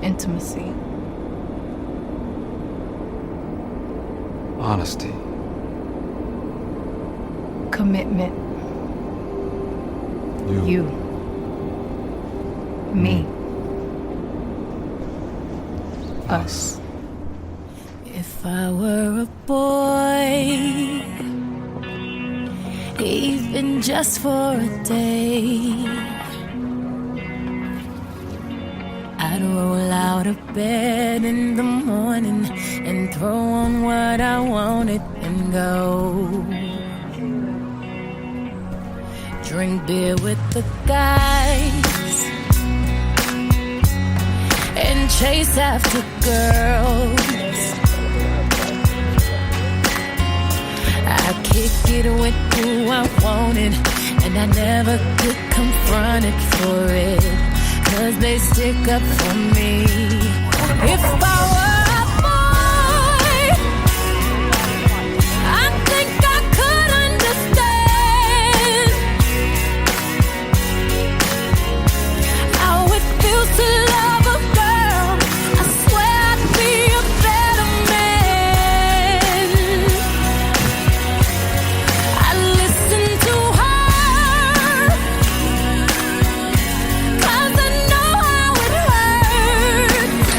intimacy. Honesty. Commitment. You. Me. Us. If I were a boy, even just for a day, I'd roll out of bed in the morning and throw on what I wanted and go. Drink beer with the guys and chase after girls. I kick it with who I wanted, and I never get confronted for it, 'cause they stick up for me. If I were a boy, I think I could understand how it feels to love a girl. I swear I'd be a better man. I listen to her, 'cause I know how it hurts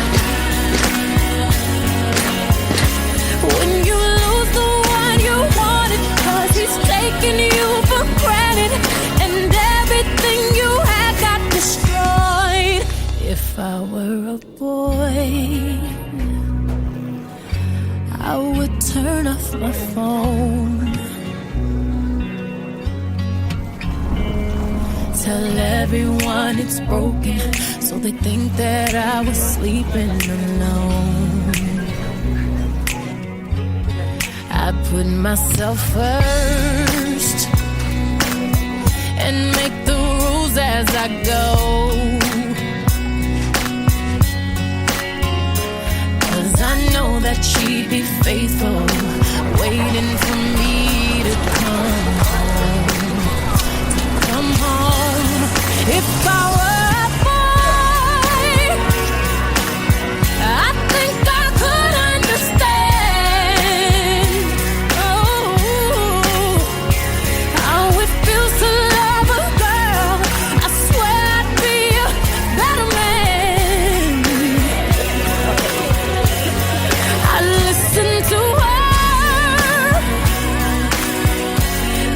when you lose the one you wanted, 'cause he's taking you for granted and everything you had got destroyed. If I were a boy, I would turn off my phone, tell everyone it's broken, so they think that I was sleeping alone. I put myself first and make the rules as I go, 'cause I know that she'd be faithful, waiting for me to come home. Come home. If I were a boy, I think I could understand, oh, how it feels to love a girl. I swear I'd be a better man. I listen to her,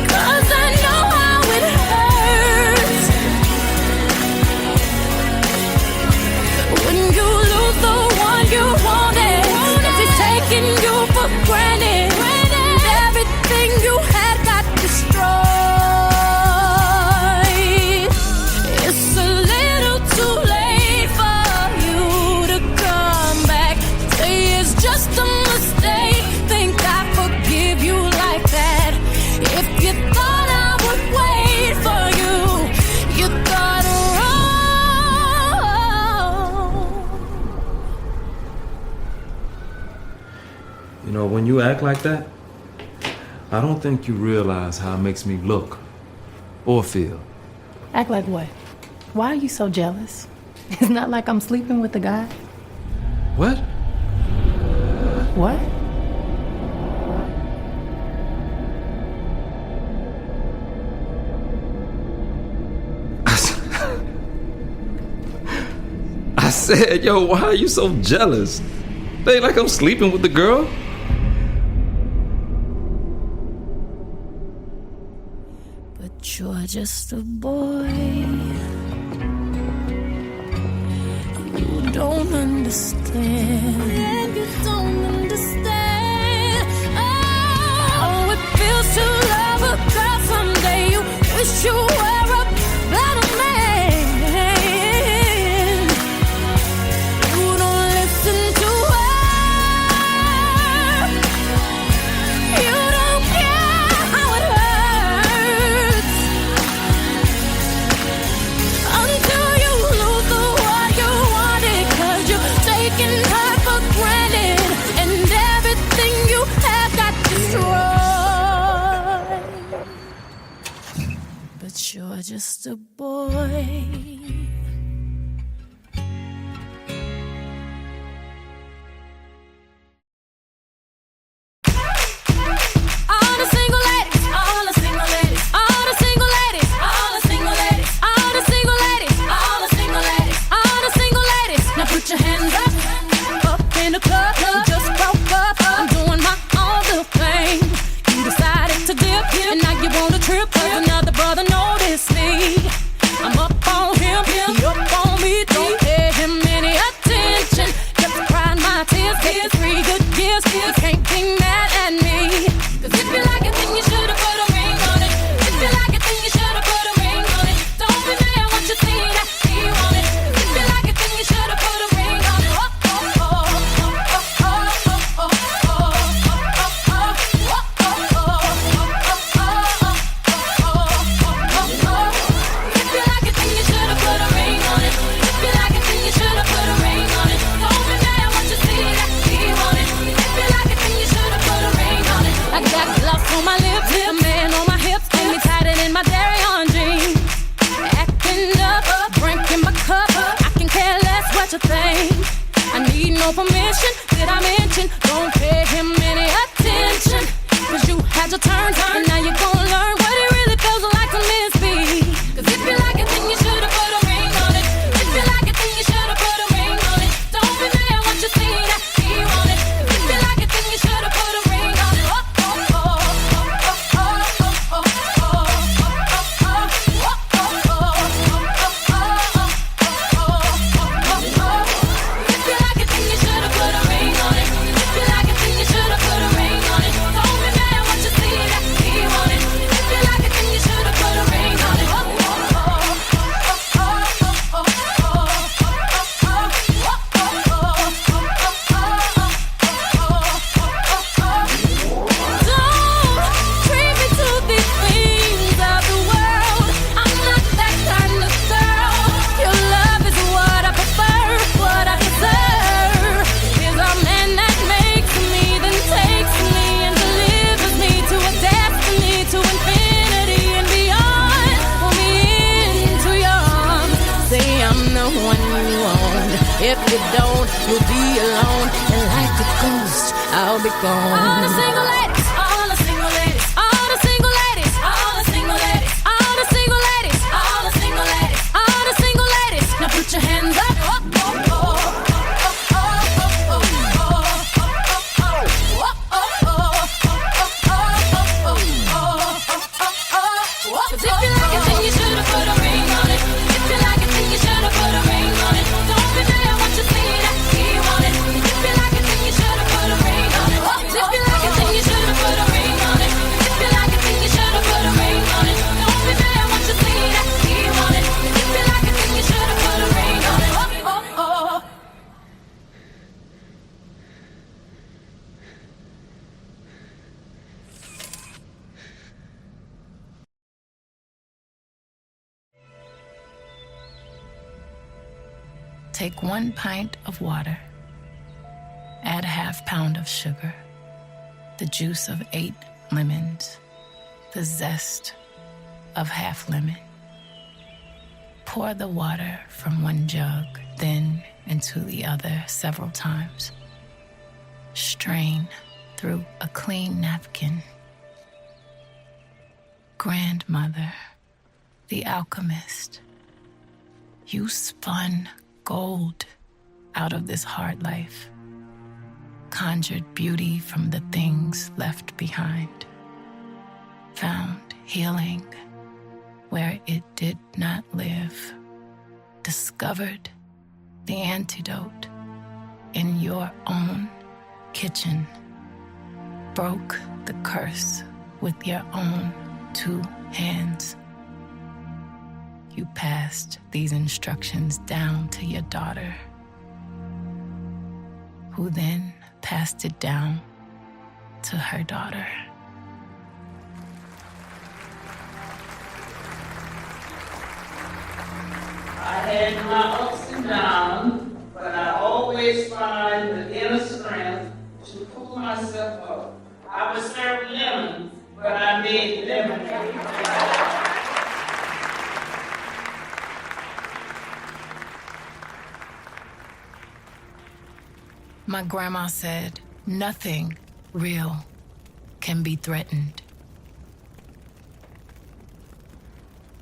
'cause I know how it hurts when you lose the one you wanted, 'cause he's taking you for granted and everything you had got destroyed. It's a little too late for you to come back, say it's just a mistake, think I forgive you like that. If you thought I would wait for you, you thought wrong. You know, when you act like that, I don't think you realize how it makes me look or feel. Act like what? Why are you so jealous? It's not like I'm sleeping with the guy. What? What? I said, yo, why are you so jealous? It ain't like I'm sleeping with the girl. But you're just a boy. You don't understand. And you don't understand. Oh, how it feels to love a girl someday. You wish you were a better man. You don't listen to her. You don't care how it hurts until you lose the one you wanted, 'cause you're taking her for granted and everything you have got destroyed. But you're just a boy. such a thing. I need no permission, did I mention? Don't pay him any attention. Cause you had your turn, and now you're gonna learn what it really feels like to miss me. Cause if you like it, then you should've put a ring on it. If you like it, then you should've put a ring on it. Don't be mad what you see that he want it. If you like it, then you should've put a ring on it. Oh, oh, oh, oh, oh, oh, oh, oh, if you like it, then you should've put a ring on it. If you like it, then you should've put a ring on it. Don't be mad what you see that he want it. If you like it, then you should've put a ring on it. If you don't, you'll be alone. And like a ghost, I'll be gone. All the single ladies, all the single ladies, all the single ladies, all the single ladies, all the single ladies, all the single ladies, all the single ladies. Now put your hands up. Cause if you like it, then you should've put a ring on it. If you like it, then you should've put a ring on it. Don't be mad what you see that he want it. If you like it, then you should've put a ring on it. If you like it, then you should've put a ring on it. If you like it, then you should've put a ring on it. Don't be mad what you see that he want it. If you like it, then you should've put a ring on it. Oh, oh, oh. Take 1 pint of water, add a ½ pound of sugar, the juice of 8 lemons, the zest of ½ lemon. Pour the water from 1 jug, then into the other several times. Strain through a clean napkin. Grandmother, the alchemist, you spun gold out of this hard life, conjured beauty from the things left behind, found healing where it did not live, discovered the antidote in your own kitchen, broke the curse with your own 2 hands. You passed these instructions down to your daughter, who then passed it down to her daughter. I had my ups and downs, but I always find the inner strength to pull myself up. I was served lemons, but I made lemonade. My grandma said, nothing real can be threatened.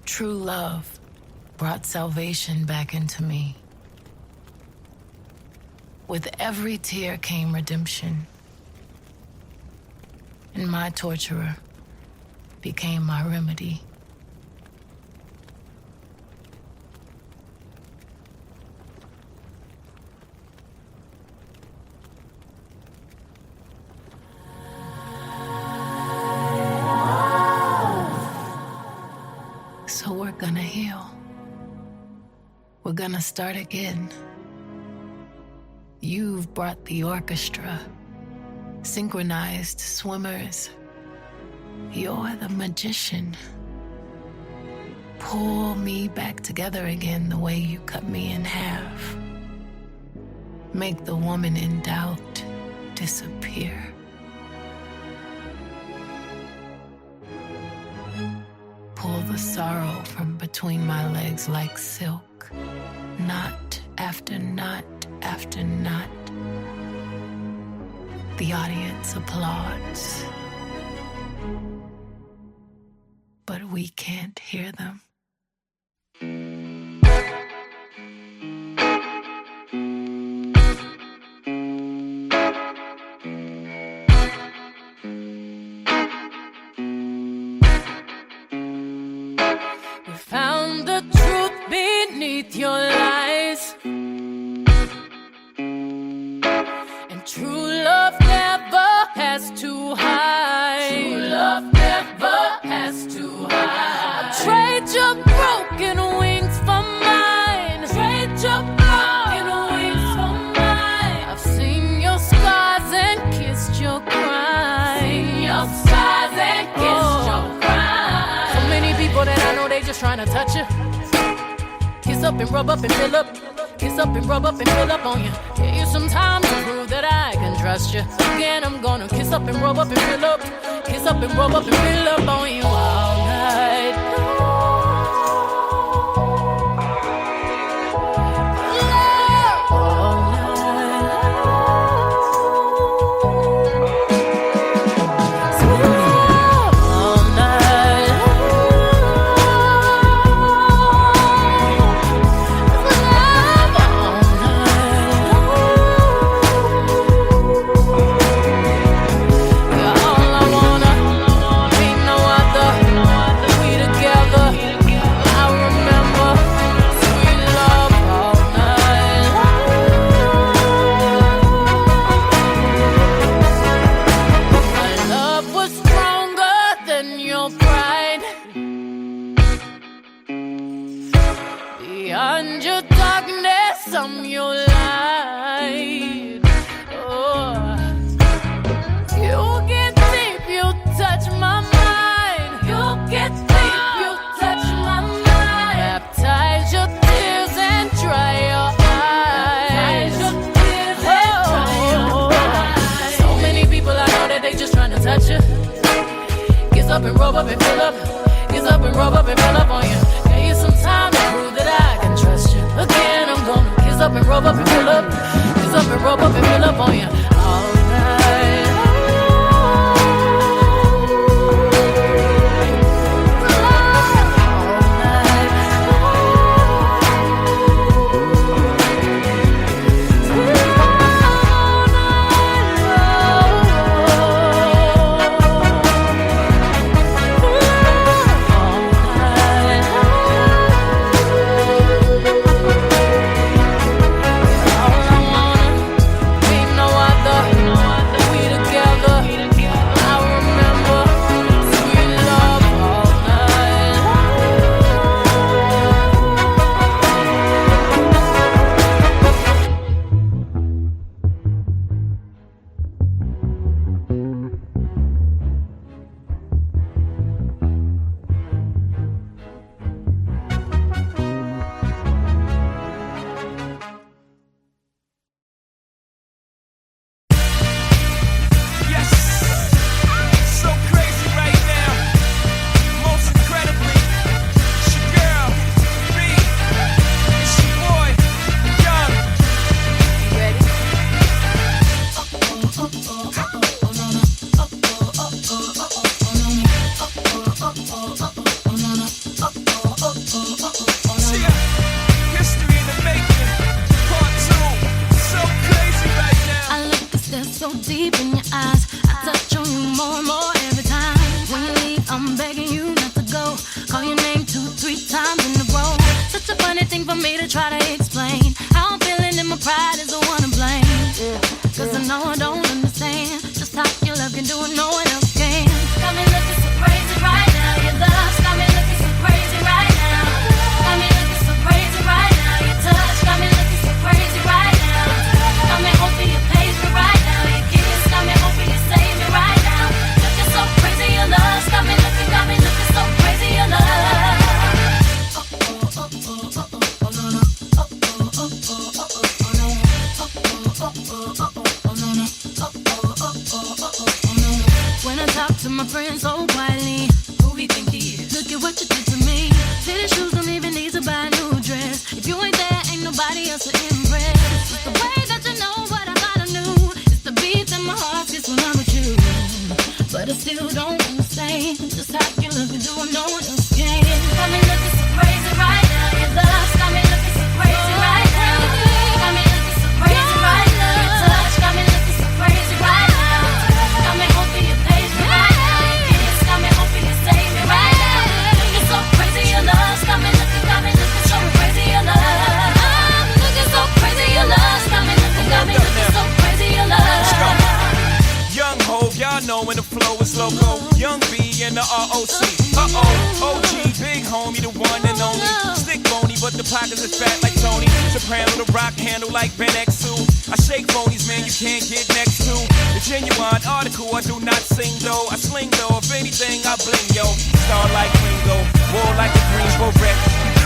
True love brought salvation back into me. With every tear came redemption, and my torturer became my remedy. So we're gonna heal. We're gonna start again. You've brought the orchestra, synchronized swimmers. You're the magician. Pull me back together again the way you cut me in half. Make the woman in doubt disappear. Pull the sorrow from between my legs like silk, not after after knot after knot. The audience applauds, but we can't hear them. We found the truth beneath your lies, and true love never has to hide. True love never has to hide. Trade your broken wings for mine. Trade your broken wings for mine. I've seen your scars and kissed your cries. Seen your scars and kissed your cries. So many people that I know, they just trying to touch you. Kiss up and rub up and fill up. Kiss up and rub up and fill up on you. Give you some time to prove that I can trust you. Again, I'm gonna kiss up and rub up and fill up. Kiss up and rub up and fill up on you all night long. All night long. Sweet love all night beyond your darkness, I'm your light. Oh, you get deep, you touch my mind. You get deep, you touch my mind. Baptize your tears and dry your eyes. Baptize your tears and dry your eyes. So many people I know that they just trying to touch you. Kiss up and rub up and fill up. Kiss up and rub up and fill up on you. Give you some time to prove that I can trust you. Again, I'm gonna kiss up and rub up and fill up. Kiss up and rub up and fill up on you all night. Deep in your eyes, I touch on you more and more every time. When you leave, I'm begging you not to go. Call your name 2-3 times in a row. Such a funny thing for me to try to explain. How I'm feeling and my pride is the one to blame. Cause I know I don't understand just how your love can do it, no one else can. Got me looking so crazy right now. Your love's got me looking so crazy right now. Got me looking so crazy right now. Your touch got me looking so crazy right now. Got me hoping you pays me right now. Got me hoping you save me right now. Looking so crazy, your love got me looking so crazy, your love. When I talk to my friends so quietly, who we think he is? Look at what you did to me. Fitted shoes don't even need to buy a new dress. If you ain't there, ain't nobody else to impress. The way that you know what I thought I knew is the beat in my heart gets when I'm with you. But I still don't understand just how you look and do no one else can. Got me looking so crazy right now. Your love's got me looking so crazy right now. Got me looking so crazy right now. Your touch got me looking so crazy right now. Got me hoping you page me right now. Your kiss got me hoping you save me right now. Looking so crazy, your love's got me looking so crazy, your love. I'm looking so crazy, your love's got me looking so crazy, your love. Young Hov, y'all know when the flow is loco. Young B and the ROC. Uh-oh, OG, big homie, the one and only. Stick bony, but the pockets is fat like Tony. Soprano, the rock handle like Ben X2. I shake phonies, man, you can't get next to. The genuine article, I do not sing though. I sling though, if anything, I bling yo. Star like Ringo, war like a Greensboro wreck.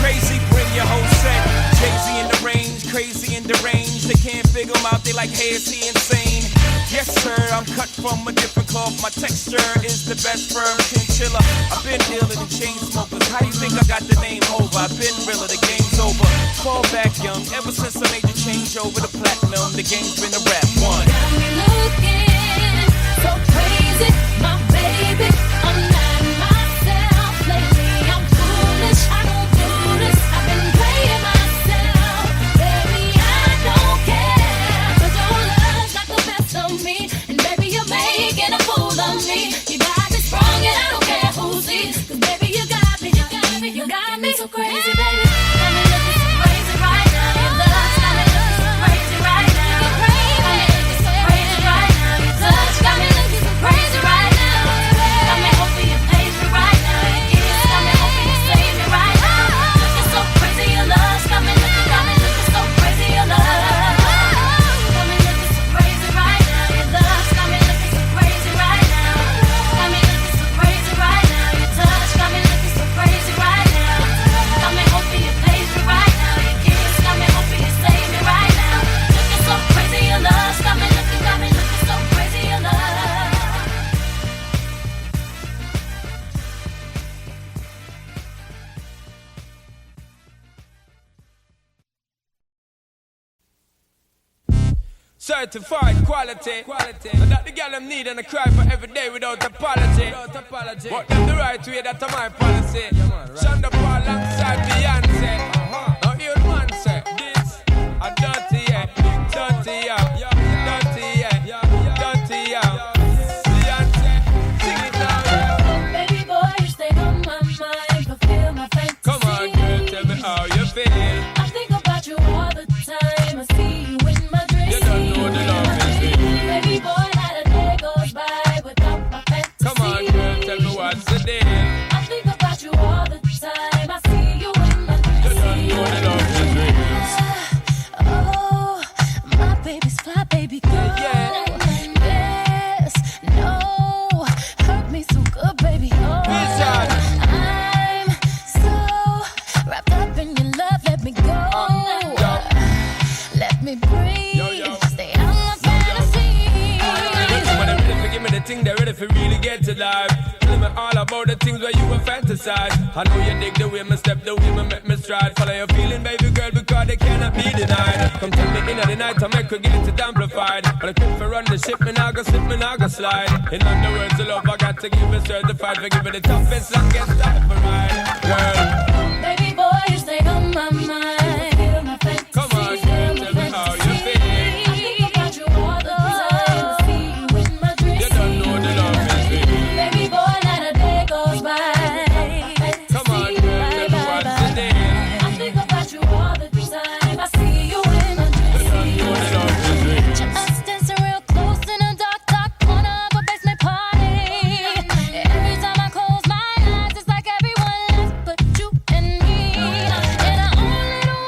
Crazy, bring your whole set. Crazy in the range, crazy in the range. They can't figure him out, they like, hey, is he insane? Yes, sir, I'm cut from a different cloth. My texture is the best firm chinchilla. I've been dealing in chain smokers. How do you think I got the name over? I've been realer, the game's over. Fall back young, ever since I made the change over to platinum, the game's been a rap one. Got me looking so crazy, my baby. I'm not myself lately. I'm foolish, I don't do this. I've been playing myself, baby. I don't care, 'cause your love's got the best of me, and baby you're making a fool of me. You got me sprung and I don't care who sees, 'cause baby you got me, you got me, you got me so crazy, baby. Got me looking so crazy right now. Your love's got me looking so crazy right now. Got me looking so crazy right now. Your touch got me looking so crazy right now. Got me hoping you page me right now. Your kiss got me hoping you save me right now. Looking so crazy, your love's got me looking so crazy, your love. Got me looking so crazy right now. Your love's got me looking so crazy right now. Got me looking so crazy right now. Your touch got me looking so crazy right now. Got me hoping you page me right now. Your kiss got me hoping you save me right now. Looking so crazy, your love's got me looking so crazy, your love. Certified quality. And that the girl them need and I cry for every day without apology. But them the right way, that's my policy. Shonda Paul alongside Beyoncé. Now hear the man say, this a dirty yeah, dirty yeah, dirty yeah, dirty yeah. Beyoncé, sing it now yeah. Baby boy, you stay on my mind, fulfill my fantasy. Come on girl, tell me how you feel. I think about you all the time. I see you in my dreams. You don't know the love is real. Baby boy, not a day goes by without my fantasy. Come on girl, tell me what's the deal. I think about you all the time. I see you in my You dreams. don't know the love is real. Oh, my baby's fly, baby girl. Yeah. Yes, no, hurt me so good, baby. Oh, Wizard. I'm so wrapped up in your love. Let me go. Let me breathe. Yo. Stay out my fantasy. When they're ready for give me the thing, they're ready for really get to life. Tell me all about the things where you were fantasize. I know you dig the way me step, the way me make me stride. Follow your feeling, baby girl, because they cannot be denied. Come tell me in the night, I make her get it amplified. But I quit for run the ship, me now go slip, me now go slide. In other words, the love I got to give it certified. For giving the toughest, longest time for ride. Girl, Baby boy, you stay on my mind. Feel my fantasy. come on, girl, tell me how you feel. I think about you all the time. I see you in my dreams. You don't know the love is real. Baby boy, not a day goes by. Come on, girl, tell me what's the deal. I think about you all the time. I see you in my You don't know the dreams. love is real. Just dancing real close in a dark, dark corner of a basement party. Every time I close my eyes, it's like everyone left but you and me. And I only don't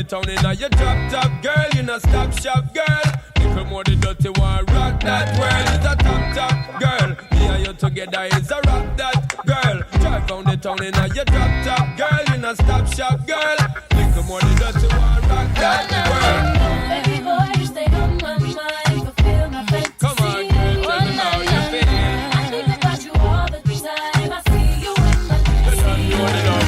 town in your drop top girl, you know stop shop girl. Little more the dirty one, rock that world. Is a top girl. Me and you together is a rock that girl. Drive down the town in your drop top girl, you know stop shop girl. Little more the dirty one, rock that world. Baby boy, you stay on my mind, fulfill my fantasy. Come on, girl, tell me how you feel. I think about you all the time. I see you in my dreams. You want it all.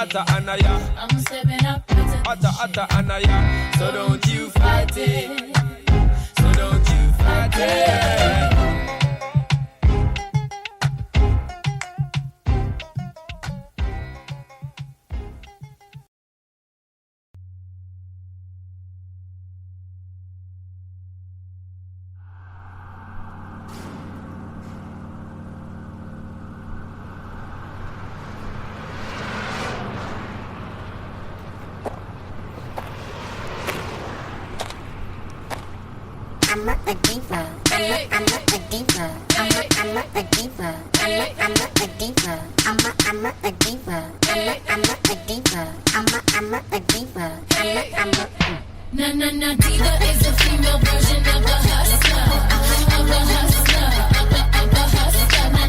Atta anaya, I'm stepping up. atta anaya. So don't you fight it. So don't you fight it. I'm not a diva. I'm not a diva. I'm not a diva. I'm not a diva. I'm not a diva. I'm not a diva. I'm not a diva. I'm not. Na diva is a female version of a hustler, of a hustler, of a hustler. Na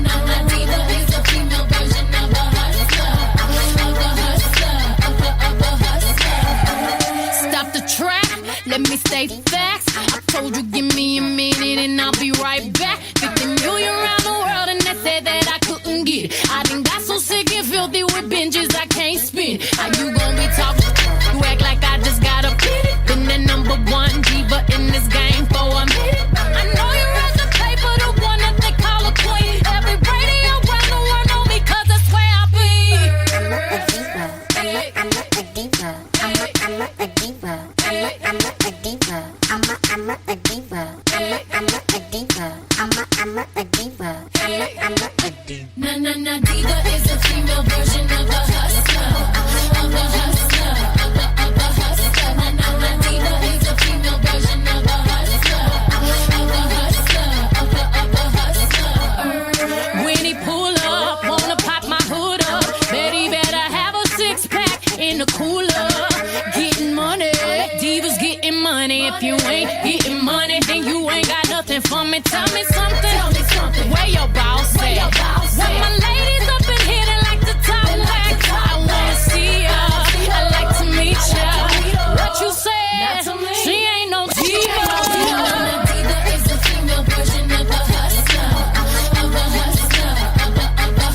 diva is a female version of a hustler, of a hustler, of a hustler. Stop the track, let me state facts. I told you give me a minute and I'll be right back. 50 million around the world and they said that I couldn't get it. I done got so sick and filthy with binges I can't spin. How you gon' be talking? You act like I just got a pity. Been the number one diva in this game for a minute. I know you read the paper, the one that they call a queen. Every radio around the world know me 'cause that's where I be. I'm not a diva. I'm not a diva. I'm not a diva. I'm not a diva. I'm not a diva. I'm not a diva. I'm not a diva. I'm not a diva. Na diva is a female version of a hustler, of a hustler, of a hustler. Na diva is a female version of a hustler, of a hustler, of a hustler. When he pull up, wanna pop my hood up. Bet he better have a 6-pack in the cooler. Getting money, divas getting money. If you ain't getting money, then you ain't got nothing for me. Tell me something. Where your boss at? Where my ladies up in here that like to talk back? I wanna see ya. I like to meet ya. What you said? She ain't no diva. Na diva is a female version of a hustler, of a hustler, of a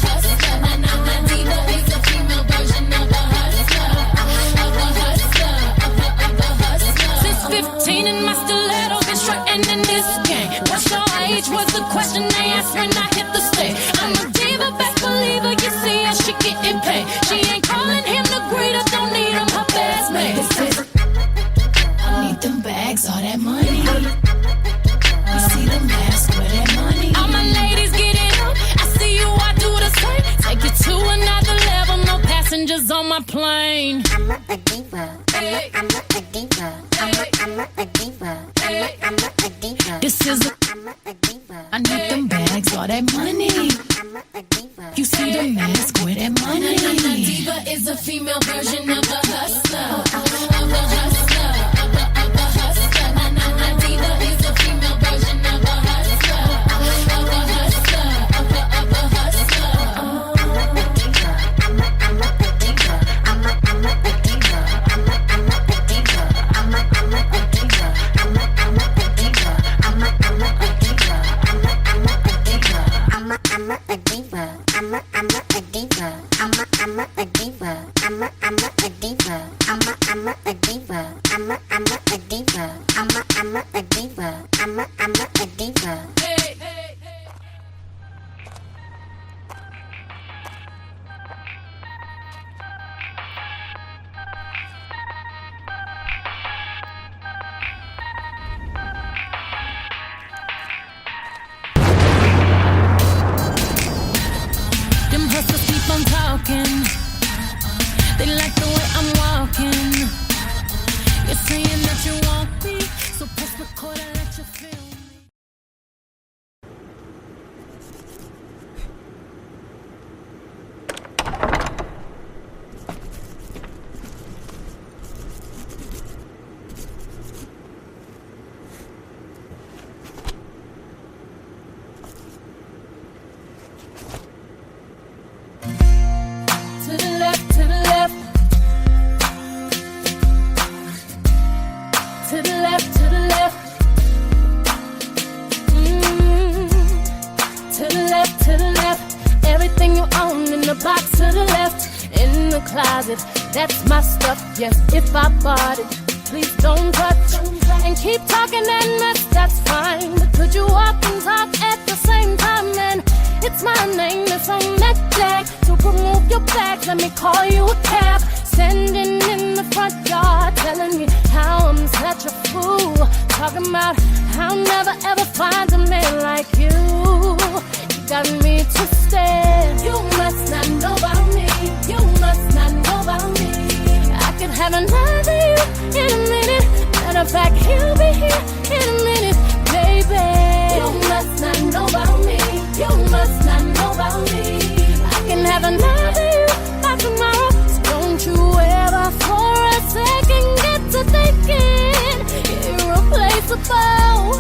hustler. Na diva is a female version of a hustler, of a hustler, of a hustler. Since 15 in my stiletto, been strutting in this game. What's your age? Was the question they asked when I hit the stage. I'm a diva, best believer. You see her, she getting paid. She ain't calling him the greeter, don't need him, her best mate. I need them bags, all that money. You see the mask with that money. All my ladies get it up. I see you, I do the same. Take it to another level, no passengers on my plane. I'm not a diva. I'm not a diva. I'm not a diva. I'm not a diva. This is a, I'm not a diva. I need them bags, all that money. I'm not a diva. You see the mask with that money. Na diva is a female version of a hustler, of a hustler, of a hustler. Na diva is a female version of a hustler, of a hustler, of a hustler. I'm not a diva. I'm not a diva. I'm not a diva. I'm not a diva. I'm not a diva. I'm not a diva. I'm not a diva. I'm not a diva. I'm not a diva. I'm not a diva. I'm not a diva. I'm not a diva. I'm not a diva. I'm not a diva. I'm not a diva. I'm not a diva. in a box to the left, in the closet. That's my stuff, yes, if I bought it. Please don't touch and keep talking and that's fine. But could you walk and talk at the same time? Then it's my name that's on that tag. So remove your bags, let me call you a cab. Standing in the front yard, telling me how I'm such a fool. Talking about how I'll never ever find a man like you. You got me twisted. You must not know about me. You must not know about me. I could have another you in a minute. Matter of fact, he'll be here in a minute, baby. You must not know about me. You must not know about me. I can have another you by tomorrow. So don't you ever for a second get to thinking irreplaceable.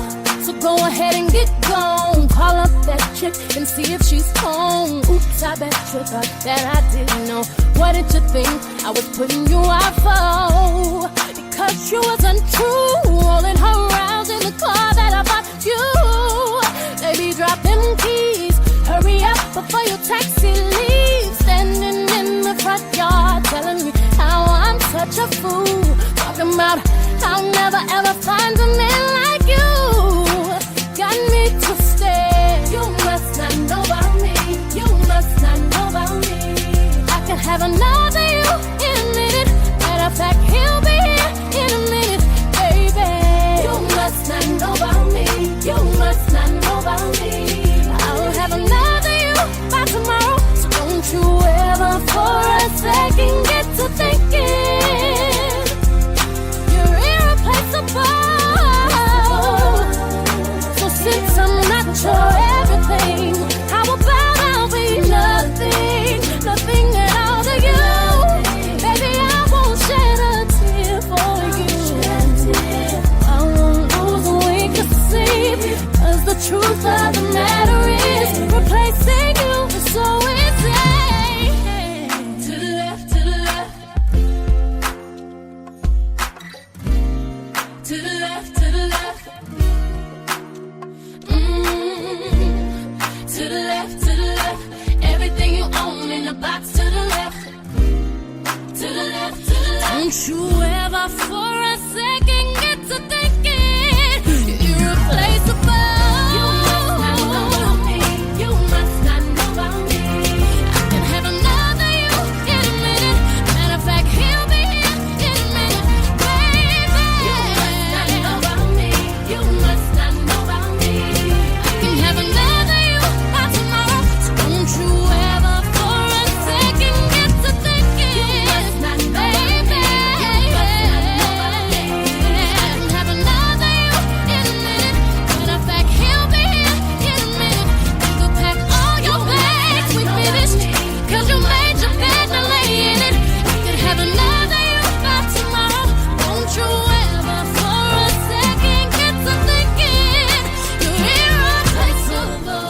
So go ahead and get gone. Call up that chick and see if she's home. Oops, I bet you thought that I didn't know. What did you think I was putting you out for? Because you was untrue, rolling her around in the car that I bought you. Baby, drop them keys. Hurry up before your taxi leaves. Standing in the front yard, telling me how I'm such a fool. Talking about I'll never ever find a man like you. Got me twisted. You must not know about me. You must not know about me. I can have another you in a minute. Matter of fact, he'll be here in a minute, baby. You must not know about me. You must not know about me. I'll have another you by tomorrow. So don't you ever for a second get to thinking you're irreplaceable. So since I'm not your everything, how about I'll be nothing, nothing at all to you? Baby, I won't shed a tear for you. I won't lose a wink of sleep, 'cause the truth of the matter is replacing you is so easy. To the left, to the left. To the left, to the left. To the left, to the left. Everything you own in a box to the left. To the left, to the left. Don't you ever for a second get to thinking you're irreplaceable. You must not know about me. You must not know about me. I can have another you in a minute. Matter of fact, he'll be here in a minute, baby. You must not know about me. You must not know about me. I can have another you by tomorrow. So don't you ever for a second get to thinking you must not know about me. You must not know about me. I can have another you in a minute. Matter of fact, he'll be here in a minute. You can pack all your bags, we finished. 'Cause you made your bed, now lay in it. You can have another you by tomorrow. Don't you ever for a second get to thinking you're irreplaceable.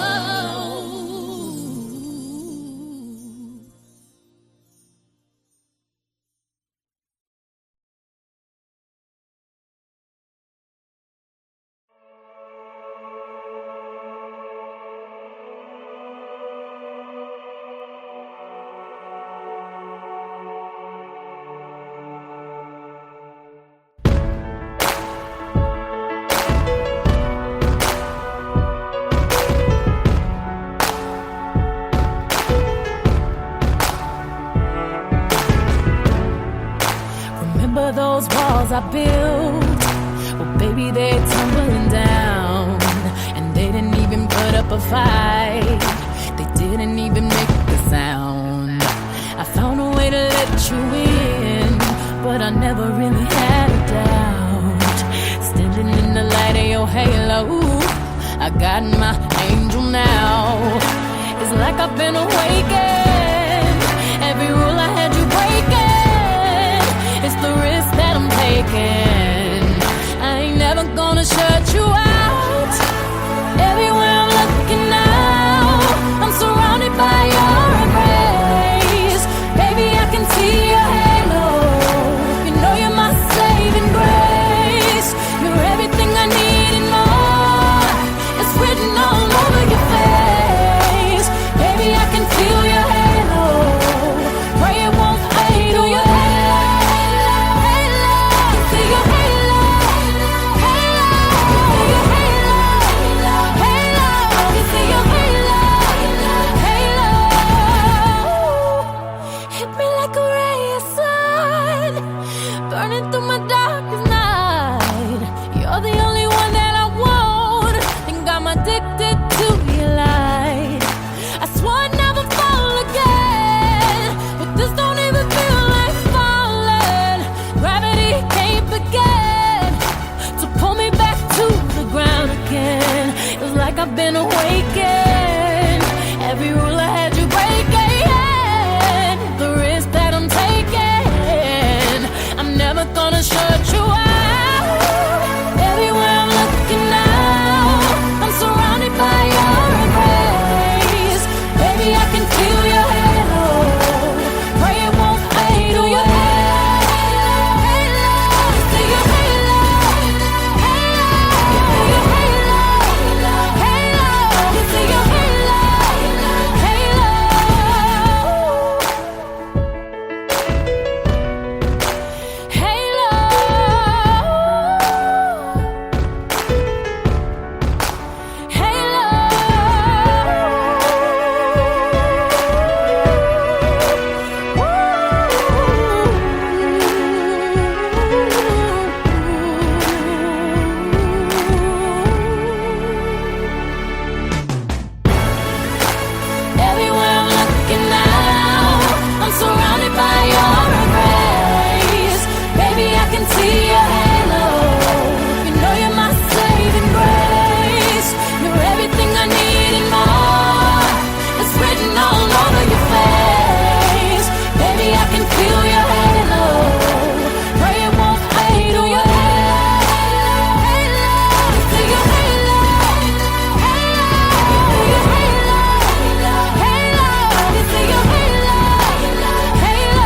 Remember those walls I built? Well, baby, they're tumbling down. And they didn't even put up a fight. They didn't even make a sound. I found a way to let you in, but I never really had a doubt. Standing in the light of your halo, I got my angel now. It's like I've been awakened. Every rule I had you breaking. It's the risk that I'm taking. I ain't never gonna shut you out. Everywhere I'm looking now, I'm surrounded by your embrace. Baby, I can see your halo. You know you're my saving grace. You're everything I need and more. It's written all over your face. Baby, I can feel your I'm addicted to your light. I swore I'd never fall again, but this don't even feel like falling. Gravity can't begin to pull me back to the ground again. It's like I've been awakened. Every rule I had you breaking, the risk that I'm taking, I'm never gonna shut you out. Everywhere I'm looking now, I'm surrounded by your embrace. Baby, I can feel your halo. Pray it won't fade away. See your halo, halo, halo, see your halo, halo. Everywhere I'm looking now, I'm surrounded by your embrace. Baby, I can see your halo. You know you're my saving grace. You're everything I need and more. It's written all over your face. Baby, I can feel your halo. Pray it won't fade away. See your halo, halo, your halo, halo, see your halo, halo.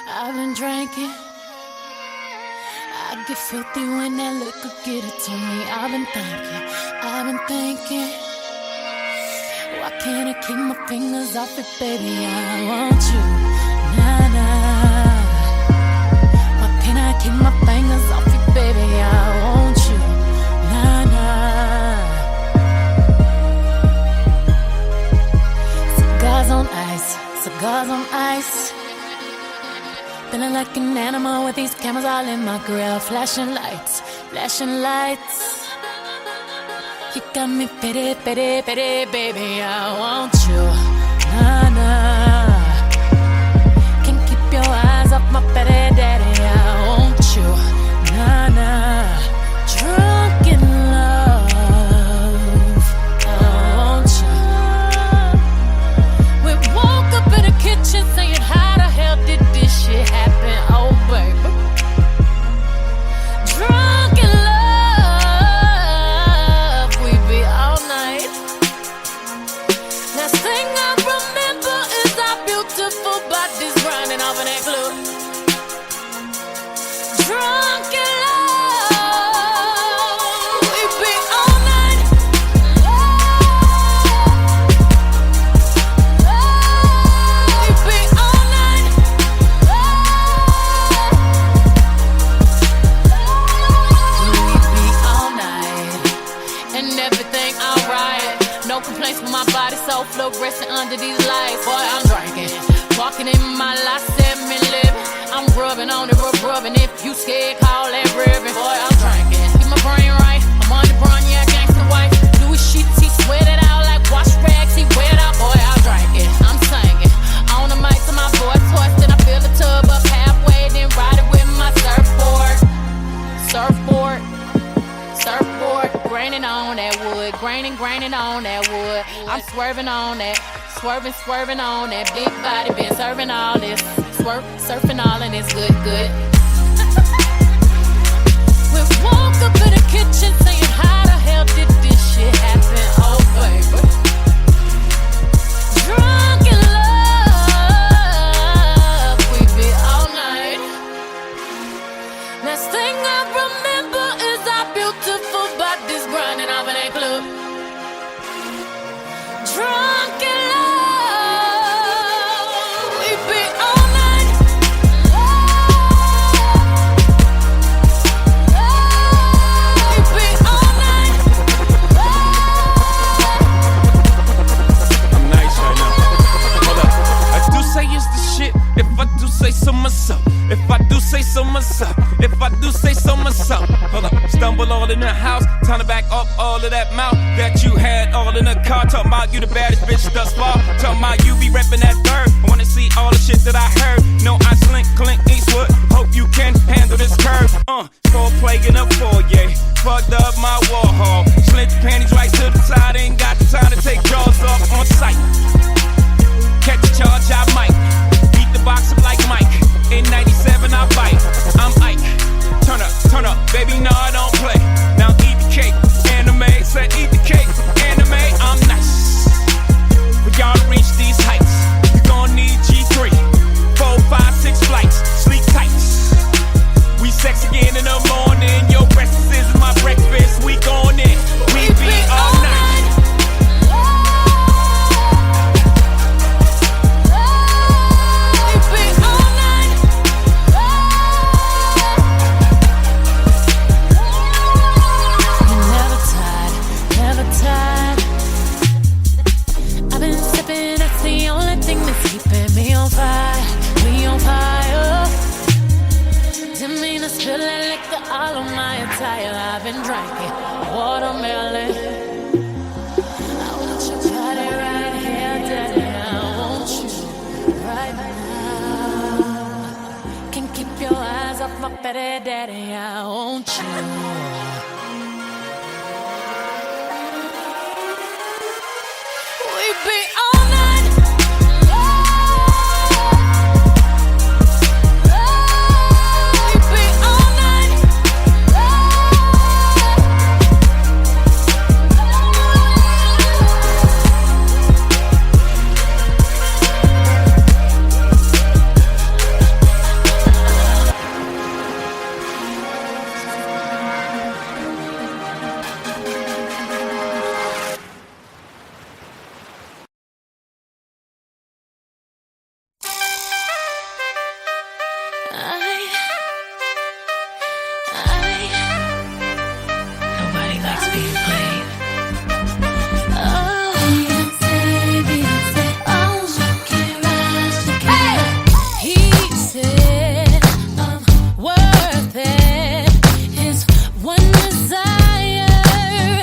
I've been drinking. I get filthy when that liquor get it to me. I've been thinking. Why can't I keep my fingers off it, baby? I want you, nah, nah. Why can't I keep my fingers off it, baby? I want you, nah, nah. Cigars on ice. Feeling like an animal with these cameras all in my grill. Flashing lights. You got me pity, baby. I want you, nah, nah. Can't keep your eyes off my petty daddy. I want you, nah, nah. Drunk in love, I want you. We woke up in the kitchen saying, how the hell did this shit happen? Oh, baby. Drunk in love, we be all night. Last thing I remember is our beautiful bodies grinding off in that club. Drunk in love, we be all night. We be all night. We be all night. And everything alright. No complaints with my body, so fluorescent under these lights. Boy, I'm drinking, walking in my life, 7 living. I'm rubbing on it, rubbing. If you scared, call that ribbon. Boy, I'm drinking, keep my brain right. good. Graining on that wood. I'm swerving on that. Swerving on that big body. Been serving all this. Surfing all and it's good. We woke up in the kitchen saying, how the hell did this shit happen? Oh, baby. Drunk in love, we be all night. Last thing I remember is our beautiful bodies grinding off in that club. Drunk in love, we be all night. We be all night. I'm nice right now. Hold up. I do say it's the shit. If I do say so myself. If I do say so myself. If I do say so myself. Hold up. Stumble all in the house. Time to back up all of that mouth that you had all in the car. Talking about you the baddest bitch thus far. Talking about you be reppin' that third. I wanna see all the shit that I heard. No, I slink, Clint Eastwood. Hope you can handle this curve. Full plague in a foyer. Fucked up my Warhol. Slint your panties right to the side. Ain't got the time to take jaws off on sight. Catch a charge, I might. Beat the box up like Mike. In 97, I bite. I'm Ike. Turn up, baby, no, I don't play. Now eat the cake, anime. Said eat the cake, anime. I'm nice. For y'all to reach these heights, you gon' need G3. 4, 5, 6 flights, sleep tight. We sex again in the morning. Your breakfast is my breakfast. We gon' in. We be all night. Spilling liquor all on my attire. I've been drinking watermelon. I want your body right here, daddy. I want you right now. Can't keep your eyes off my fatty daddy. I want you. We be all night. Nobody likes being played. Oh, Beyoncé, oh, Shakira. He said I'm worth it. His one desire.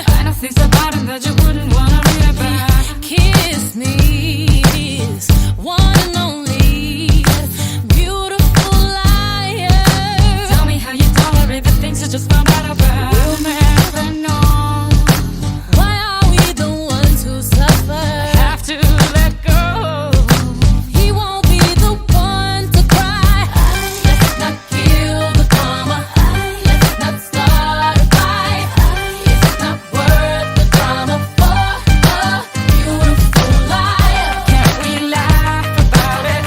I know things about him that you wouldn't wanna read about. Kiss me, his one and only beautiful liar. Tell me how you tolerate the things you just found out about. We'll never know. Why are we the ones who suffer? Have to let go. He won't be the one to cry. Let's not kill the karma. Let's not start a fight. It's not worth the drama for a beautiful liar. Can't we laugh about it?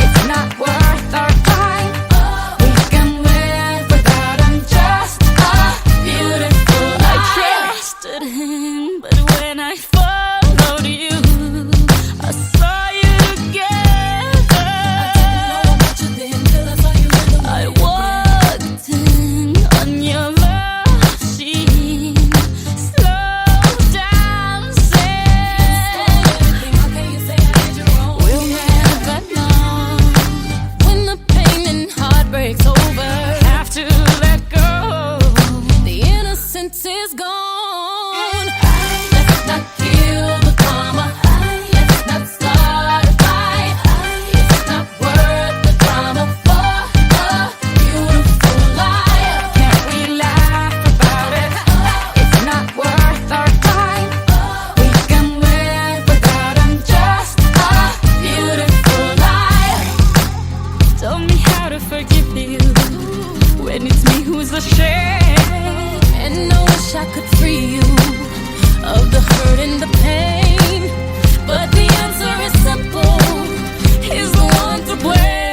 It's not worth our time. We can live without him, just a beautiful liar. I trusted him, but when I followed you, I saw you together. I walked in on your love machine, slow dancing. We'll never know when the pain and heartbreak's over. Have to let go. The innocence is gone. Let's not kill the karma. Let's not start a fight. It's not worth the drama for a beautiful liar. Can't we laugh about it? It's not worth our time. I could free you of the hurt and the pain. But the answer is simple. He's the one to blame.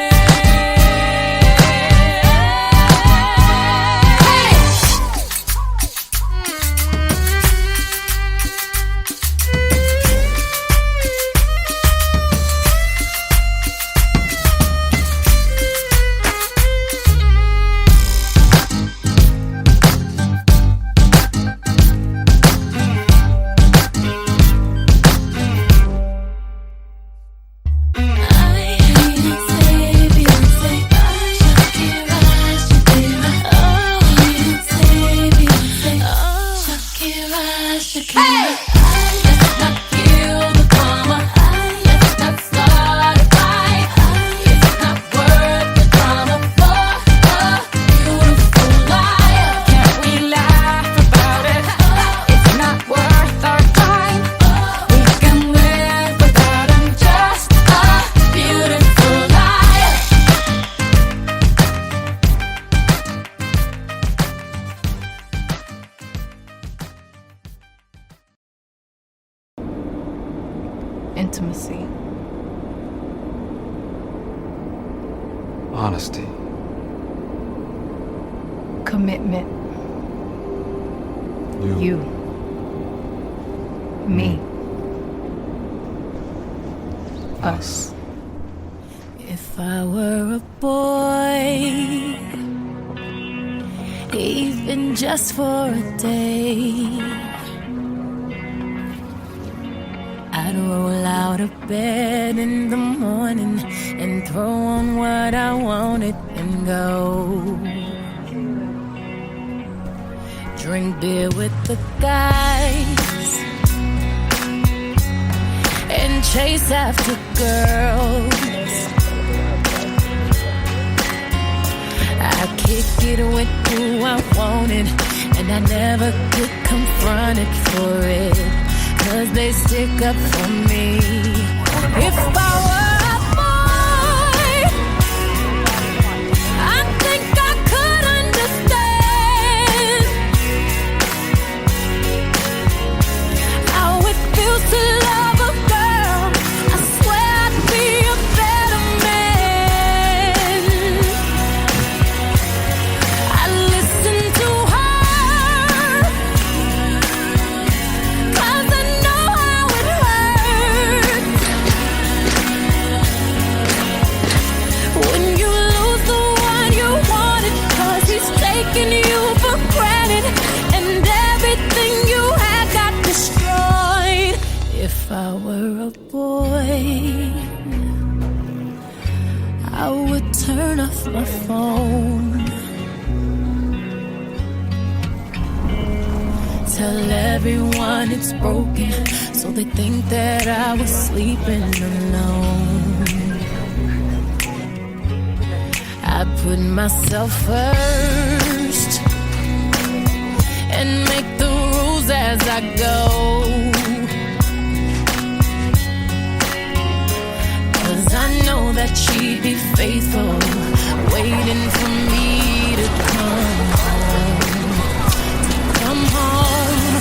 Intimacy. Honesty. Commitment. You. Me. Us. If I were a boy, even just for a day, I'd roll out of bed in the morning and throw on what I wanted and go. Drink beer with the guys and chase after girls. I kick it with who I wanted, and I never get confronted for it, 'cause they stick up for me. If I were a boy, I think I could understand how it feels to love a girl. I swear I'd be a better man. I listen to her, 'cause I know how it hurts when you lose the one you wanted, 'cause he's taking you for granted and everything you had got destroyed. If I were a boy, I would turn off my phone, tell everyone it's broken, so they think that I was sleeping alone. I put myself first and make the rules as I go, 'cause I know that she'd be faithful, waiting for me to come home. Come home.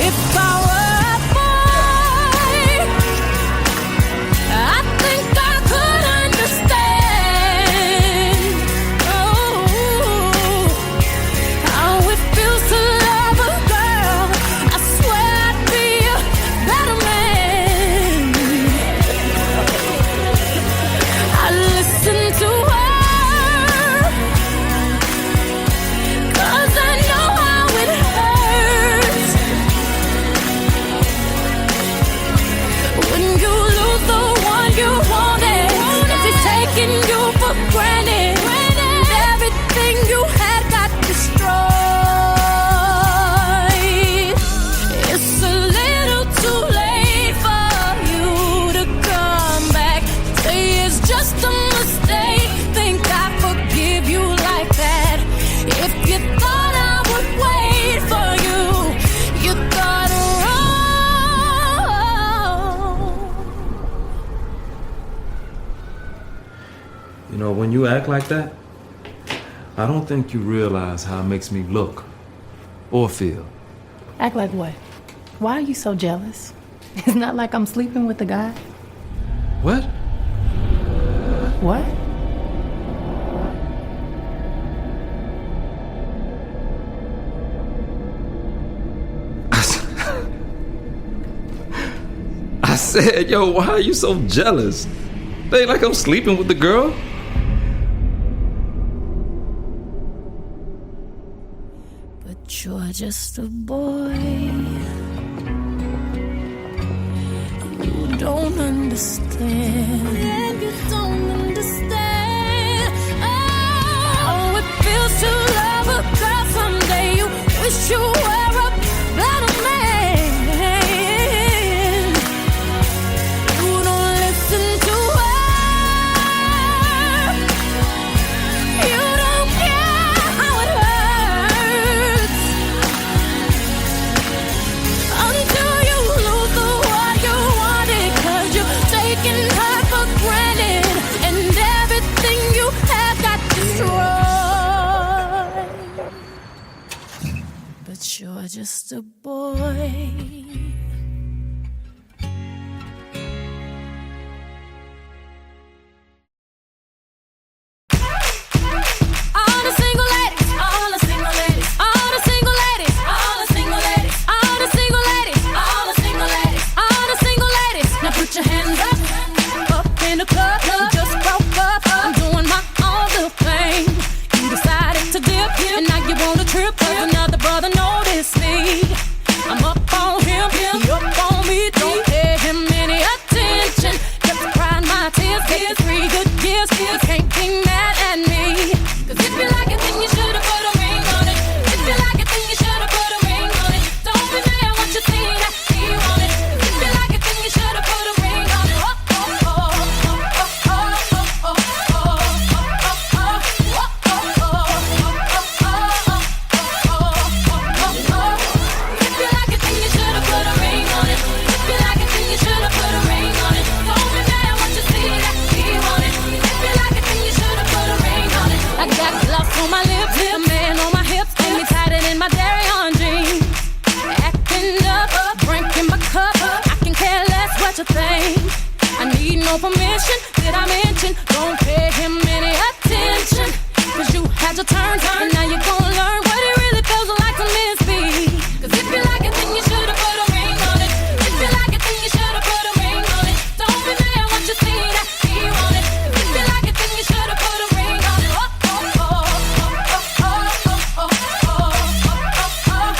If I were a boy, I think I could understand, oh, how it feels to love a girl. I swear I'd be a better man. I listen to her, 'cause I know how it hurts when you lose the one you wanted, 'cause he's taking you for granted and everything you had got destroyed. It's a little too late for you to come back. Say it's just a mistake, think I forgive you like that. If you thought I would wait for you, you thought wrong. You know, when you act like that, I don't think you realize how it makes me look or feel. Act like what? Why are you so jealous? It's not like I'm sleeping with the guy. What? What? I said, yo, why are you so jealous? It ain't like I'm sleeping with the girl. But you're just a boy. You don't understand. And you don't understand. Oh, how it feels to love a girl someday. You wish you were a better man. You don't listen to her. You don't care how it hurts until you lose the one you wanted. 'Cause you're taking her for granted, and everything you have got destroyed. But you're just a boy. All the single ladies, all the single ladies, all the single ladies, all the single ladies, all the single ladies, all the single ladies, all the single ladies. Now put your hands up, up in the club. You just broke up. I'm doing my own little thing. You decided to dip, and now you want a trip. 'Cause another brother noticed me. I'm up on him, he up on me. Don't pay him any attention. Just crying my tears, get 3 good years. You can't be mad at me. 'Cause if you like it, then you should've put a ring on it. If you like it, then you should've put a ring on it. Don't be mad what you see that he want it. If you like it, then you should've put a ring on it. Oh, oh, oh, oh, oh, oh, oh, oh, oh, If you like it, then you should've put a ring on it. If you like it, then you should've put a ring on it. Don't be mad what you see that he want it. If you like it, then you should've put a ring on it. I got gloves on my lips, a man on my hips, and me tied it in my dairy on jeans. Acting up, drinking my cup. I can care less what you think. I need no permission. Did I mention? Don't pay him any attention. 'Cause you had your turn, and now you're gonna learn what it really feels like to miss me. 'Cause if you like it, then you should've put a ring on it. If you like it, then you should've put a ring on it. Don't be mad what you see that he want it. If you like it, then you should've put a ring on it. Oh, oh, oh, oh, oh, oh, oh, oh,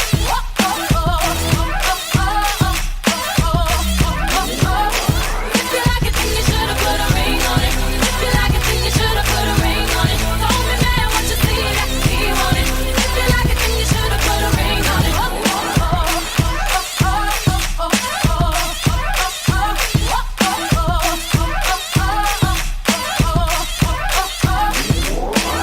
If you like it, then you should've put a ring on it. If you like it, then you should've put a ring on it. Don't be mad what you see that he want it. If you like it, then you should've put a ring on it. Oh, oh, oh, oh, oh, oh,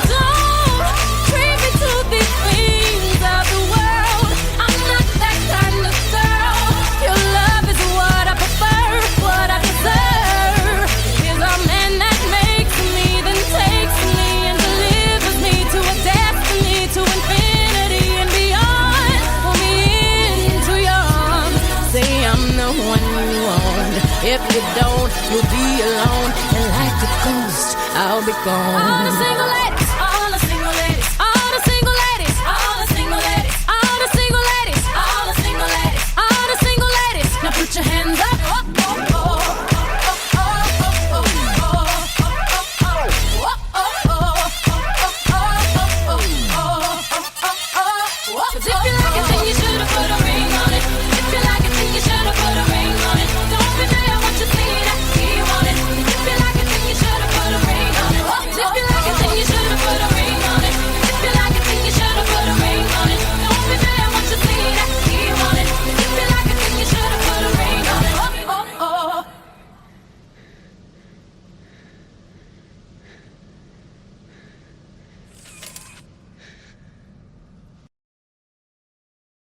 Don't treat me to these things of the world. I'm not that kind of girl. Your love is what I prefer, what I deserve. Is a man that makes me, then takes me and delivers me to a destiny, to infinity and beyond. Pull me into your arms. Say I'm the one you want. If you don't, you'll be alone. And like a ghost, I'll be gone. All the single ladies.